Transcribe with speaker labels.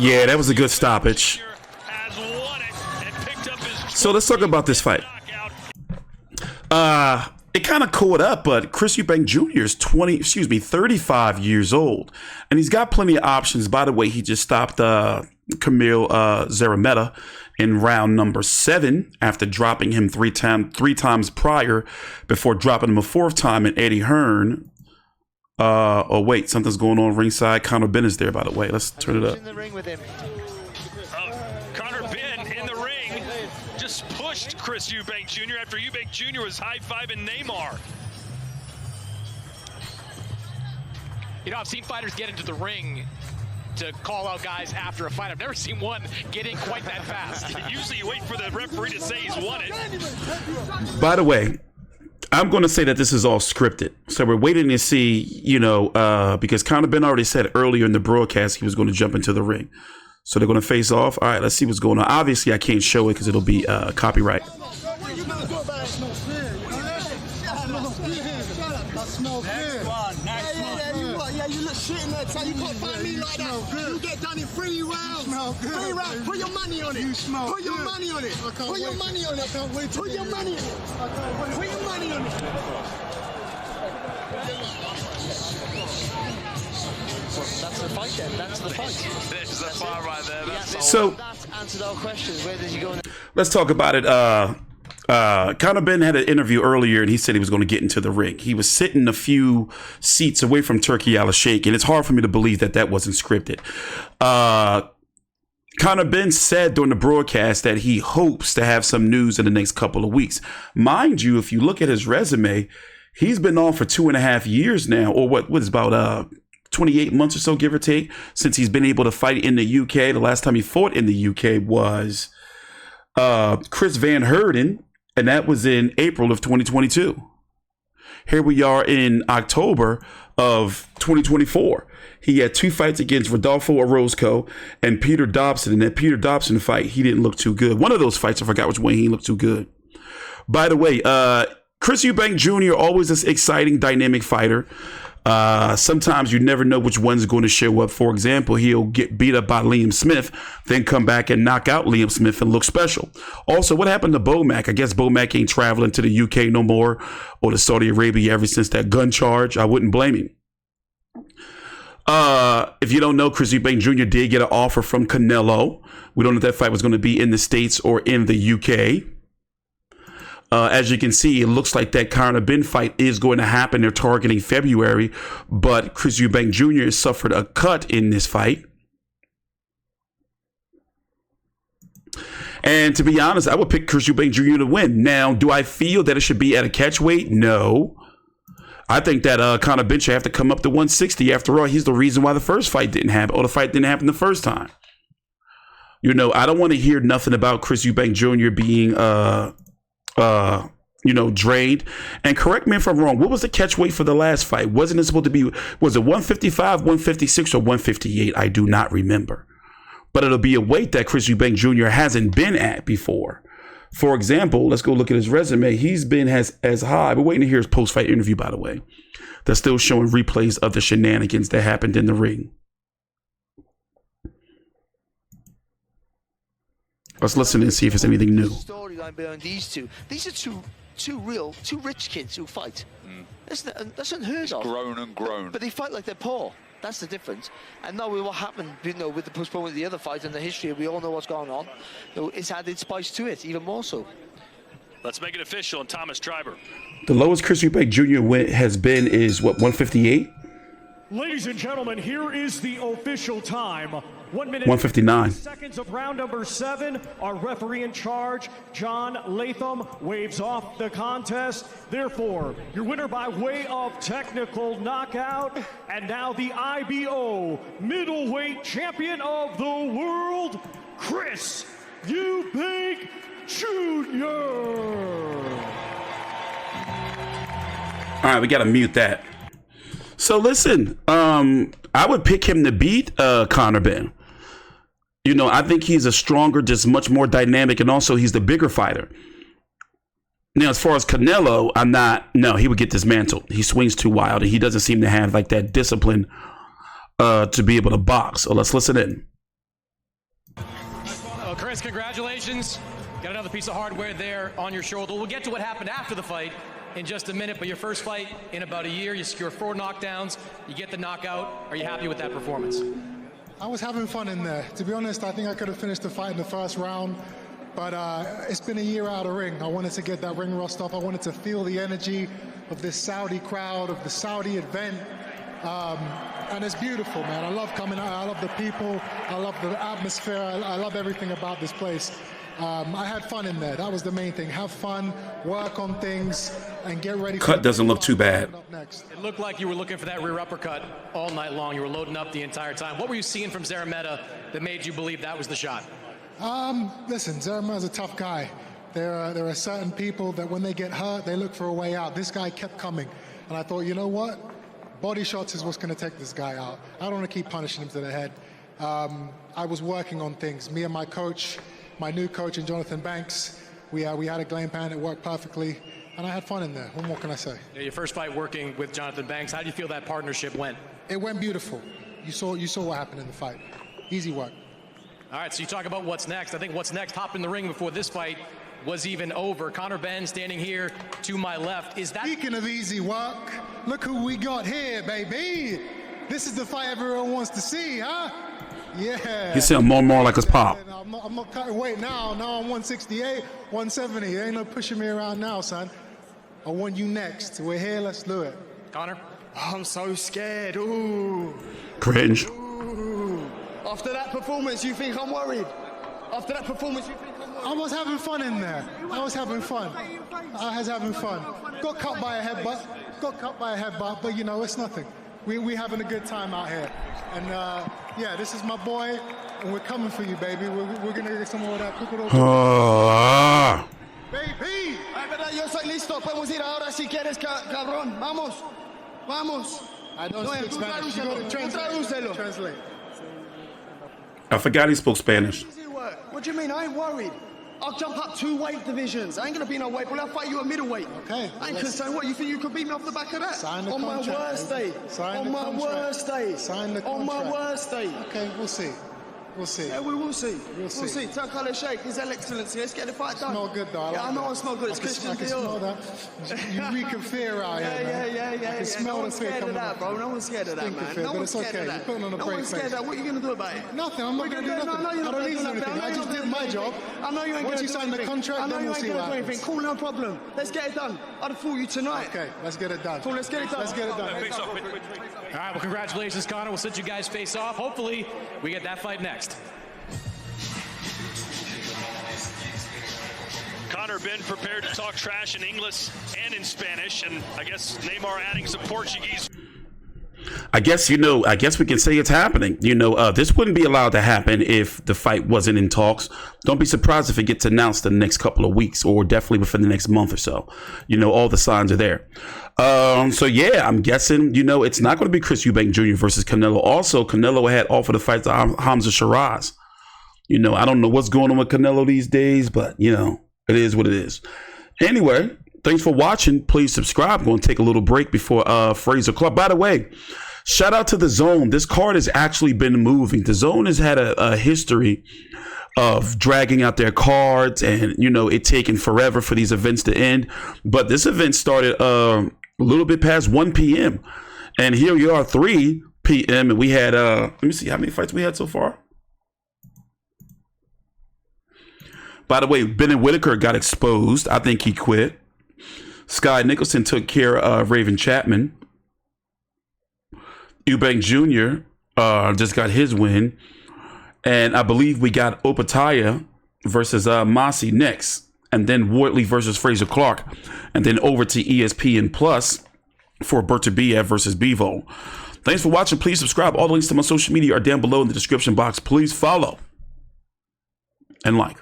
Speaker 1: Yeah, that was a good stoppage. So let's talk about this fight. It kind of caught up, but Chris Eubank Jr. is 35 years old, and he's got plenty of options. By the way, he just stopped Kamil Szeremeta in round number 7 after dropping him three times prior before dropping him a 4th time in Eddie Hearn. Oh wait, something's going on ringside. Conor Benn is there, by the way. Let's turn it up.
Speaker 2: In the ring with him.
Speaker 3: Conor Benn in the ring just pushed Chris Eubank Jr. after Eubank Jr. was high-fiving Neymar.
Speaker 4: You know, I've seen fighters get into the ring to call out guys after a fight. I've never seen one get in quite that fast.
Speaker 3: Usually you wait for the referee to say he's won it.
Speaker 1: By the way, I'm going to say that this is all scripted. So we're waiting to see, because Conor Benn already said earlier in the broadcast he was going to jump into the ring. So they're going to face off. All right, let's see what's going on. Obviously, I can't show it because it'll be copyright.
Speaker 5: Yeah, you look shit in that time. You can't find me like that. You get done in 3 rounds. 3 rounds. Put your money on it. Put your money on it. Put your money on it. Put your money on it. Put your money on it.
Speaker 2: That's the fight then. That's the fight.
Speaker 3: There's the fight right there. That's
Speaker 1: So
Speaker 2: That answered our questions. Where did you go?
Speaker 1: let's talk about it. Conor Benn had an interview earlier, and he said he was going to get into the ring. He was sitting a few seats away from Turki Al-Sheikh, and it's hard for me to believe that that wasn't scripted. Conor Benn said during the broadcast that he hopes to have some news in the next couple of weeks. Mind you, if you look at his resume, he's been on for 2.5 years now, or what is about 28 months or so, give or take, since he's been able to fight in the UK. The last time he fought in the UK was Chris Van Heerden, and that was in April of 2022. Here we are in October of 2024. He had 2 fights against Rodolfo Orozco and Peter Dobson. And that Peter Dobson fight, he didn't look too good. One of those fights, I forgot which one, he looked too good. By the way, Chris Eubank Jr., always this exciting, dynamic fighter. Sometimes you never know which one's going to show up. For example, he'll get beat up by Liam Smith, then come back and knock out Liam Smith and look special. Also, what happened to Bomac? I guess Bomac ain't traveling to the UK no more, or to Saudi Arabia ever since that gun charge. I wouldn't blame him. If you don't know, Chris Eubank Jr. did get an offer from Canelo. We don't know if that fight was going to be in the States or in the UK. As you can see, it looks like that Conor Benn fight is going to happen. They're targeting February, but Chris Eubank Jr. suffered a cut in this fight. And to be honest, I would pick Chris Eubank Jr. to win. Now, do I feel that it should be at a catch weight? No. I think that Conor Benn should have to come up to 160. After all, he's the reason why the first fight didn't happen, or the fight didn't happen the first time. I don't want to hear nothing about Chris Eubank Jr. being drained. And correct me if I'm wrong, what was the catch weight for the last fight? Wasn't it supposed to be, was it 155, 156, or 158? I do not remember. But it'll be a weight that Chris Eubank Jr. hasn't been at before. For example, let's go look at his resume. He's been as high. We're waiting to hear his post-fight interview, by the way. They're still showing replays of the shenanigans that happened in the ring. Let's listen and see if there's anything new.
Speaker 2: Storyline behind these two. These are two rich kids who fight. That's unheard of.
Speaker 6: Grown and grown.
Speaker 2: But they fight like they're poor. That's the difference. And now with what happened, with the postponement of the other fight and the history, we all know what's going on. It's added spice to it, even more so.
Speaker 3: Let's make it official and Thomas Triber.
Speaker 1: The lowest Chris Eubank Jr. has been is, 158?
Speaker 7: Ladies and gentlemen, here is the official time. 1 minute
Speaker 1: 159
Speaker 7: seconds of round number 7. Our referee in charge, John Latham, waves off the contest. Therefore, your winner by way of technical knockout, and now the IBO middleweight champion of the world, Chris Eubank Jr.
Speaker 1: All right, we got to mute that. So listen, I would pick him to beat Conor Benn. I think he's a stronger, just much more dynamic, and also he's the bigger fighter. Now, as far as Canelo, he would get dismantled. He swings too wild, and he doesn't seem to have like that discipline to be able to box. So let's listen in.
Speaker 6: Chris, congratulations. Got another piece of hardware there on your shoulder. We'll get to what happened after the fight in just a minute, but your first fight in about a year, you secure 4 knockdowns, you get the knockout. Are you happy with that performance?
Speaker 5: I was having fun in there. To be honest, I think I could have finished the fight in the first round, but it's been a year out of ring. I wanted to get that ring rust off. I wanted to feel the energy of this Saudi crowd, of the Saudi event. And it's beautiful, man. I love coming out. I love the people. I love the atmosphere. I love everything about this place. I had fun in there. That was the main thing. Have fun, work on things, and get ready.
Speaker 1: Cut doesn't look too bad.
Speaker 6: It looked like you were looking for that rear uppercut all night long. You were loading up the entire time. What were you seeing from Szeremeta that made you believe that was the shot?
Speaker 5: Listen, Szeremeta's a tough guy. There are certain people that when they get hurt, they look for a way out. This guy kept coming. And I thought, you know what? Body shots is what's going to take this guy out. I don't want to keep punishing him to the head. I was working on things. Me and my coach, my new coach, and Jonathan Banks, we had a game plan. It worked perfectly, and I had fun in there. What more can I say?
Speaker 6: Yeah, your first fight working with Jonathan Banks. How do you feel that partnership went?
Speaker 5: It went beautiful. You saw what happened in the fight. Easy work.
Speaker 6: All right, so you talk about what's next. I think what's next, hop in the ring before this fight was even over. Conor Benn standing here to my left. Is that...
Speaker 5: Speaking of easy work, look who we got here, baby. This is the fight everyone wants to see, huh? Yeah.
Speaker 1: You sound more like his pop.
Speaker 5: I'm not cutting weight now. Now I'm 168, 170. There ain't no pushing me around now, son. I want you next. We're here. Let's do it.
Speaker 6: Conor?
Speaker 8: I'm so scared. Ooh.
Speaker 1: Cringe.
Speaker 8: Ooh. After that performance, you think I'm worried? After that performance, you think I'm worried?
Speaker 5: I was having fun in there. I was having fun. Got cut by a headbutt. But you know, it's nothing. We having a good time out here. And yeah, this is my boy, and we're coming for you, baby. We're gonna get some more of that. Baby!
Speaker 8: Yo estoy listo. Podemos ir ahora si quieres, cabrón. Vamos. Vamos.
Speaker 5: I don't speak Spanish. You gotta translate.
Speaker 1: I forgot he spoke Spanish.
Speaker 8: Easy work. What do you mean? I ain't worried. I'll jump up 2 weight divisions. I ain't gonna be no weight, but I'll fight you at middleweight.
Speaker 5: Okay.
Speaker 8: I ain't concerned. What, you think you could beat me off the back of that?
Speaker 5: Sign the
Speaker 8: on
Speaker 5: contract.
Speaker 8: My worst day.
Speaker 5: Sign
Speaker 8: on my worst day.
Speaker 5: Sign the contract.
Speaker 8: On my worst day.
Speaker 5: Okay, we'll see. We'll see.
Speaker 8: Yeah, we will see.
Speaker 5: We'll see.
Speaker 8: Tell Khaled Sheikh, His Excellency, let's get the fight done.
Speaker 5: Smell good, though.
Speaker 8: I know I smell good. It's Christian
Speaker 5: I can
Speaker 8: Dior.
Speaker 5: smell that. You reek of fear out here, man.
Speaker 8: Yeah.
Speaker 5: I can smell the fear coming
Speaker 8: out, bro. No one's scared of that, man. No one's scared of that.
Speaker 5: You're putting on a
Speaker 8: no
Speaker 5: brave
Speaker 8: one's scared
Speaker 5: face.
Speaker 8: of that. What are you going to do about it?
Speaker 5: Nothing. I'm not going to do nothing. I don't need to do anything. I just did my job.
Speaker 8: I know you ain't going to do anything.
Speaker 5: Once you sign the contract, then we'll see what happens.
Speaker 8: Cool, no problem. Let's get it done. I'd fool you tonight.
Speaker 5: Okay, let's get it done.
Speaker 8: Cool, let's get it done.
Speaker 5: Let's get it done.
Speaker 6: All right, well, congratulations, Conor. We'll set you guys face off. Hopefully, we get that fight next.
Speaker 3: Conor Benn prepared to talk trash in English and in Spanish, and I guess Neymar adding some Portuguese.
Speaker 1: I guess we can say it's happening. This wouldn't be allowed to happen if the fight wasn't in talks. Don't be surprised if it gets announced in the next couple of weeks, or definitely within the next month or so. All the signs are there. So yeah, I'm guessing, it's not going to be Chris Eubank Jr. versus Canelo. Also, Canelo had offered a fight to Hamza Shiraz. I don't know what's going on with Canelo these days, but it is what it is. Anyway, thanks for watching. Please subscribe. I'm going to take a little break before Frazer Clarke. By the way, shout out to the DAZN. This card has actually been moving. The DAZN has had a history of dragging out their cards and, it taking forever for these events to end. But this event started a little bit past 1 p.m. And here we are, 3 p.m. And we had, let me see how many fights we had so far. By the way, Ben and Whittaker got exposed. I think he quit. Skye Nicolson took care of Raven Chapman. Eubank Jr. Just got his win. And I believe we got Opetaia versus Massey next. And then Wardley versus Frazer Clarke. And then over to ESPN Plus for Beterbiev versus Bivol. Thanks for watching. Please subscribe. All the links to my social media are down below in the description box. Please follow and like.